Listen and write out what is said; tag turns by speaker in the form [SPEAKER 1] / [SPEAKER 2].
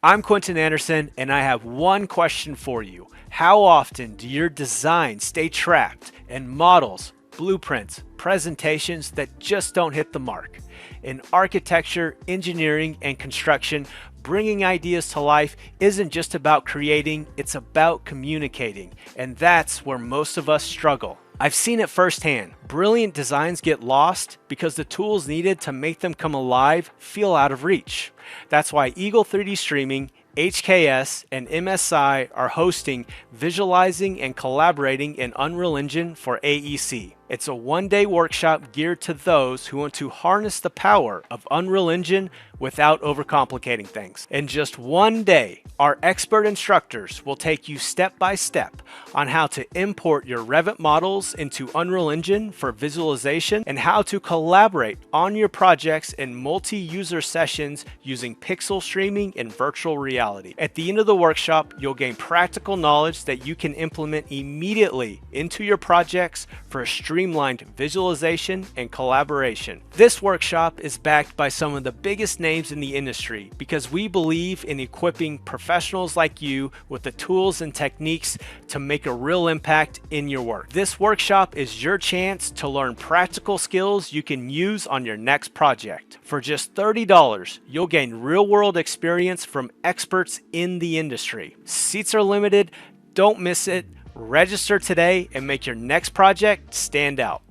[SPEAKER 1] I'm Quentin Anderson, and I have one question for you. How often do your designs stay trapped in models, blueprints, presentations that just don't hit the mark? In architecture, engineering, and construction, bringing ideas to life isn't just about creating, it's about communicating. And that's where most of us struggle. I've seen it firsthand. Brilliant designs get lost because the tools needed to make them come alive feel out of reach. That's why Eagle 3D Streaming, HKS, and MSI are hosting Visualizing and Collaborating in Unreal Engine for AEC. It's a one-day workshop geared to those who want to harness the power of Unreal Engine without overcomplicating things. In just one day, our expert instructors will take you step by step on how to import your Revit models into Unreal Engine for visualization and how to collaborate on your projects in multi-user sessions using pixel streaming and virtual reality. At the end of the workshop, you'll gain practical knowledge that you can implement immediately into your projects for a streamlined visualization and collaboration. This workshop is backed by some of the biggest names in the industry because we believe in equipping professionals like you with the tools and techniques to make a real impact in your work. This workshop is your chance to learn practical skills you can use on your next project. For just $30, you'll gain real-world experience from experts in the industry. Seats are limited. Don't miss it. Register today and make your next project stand out.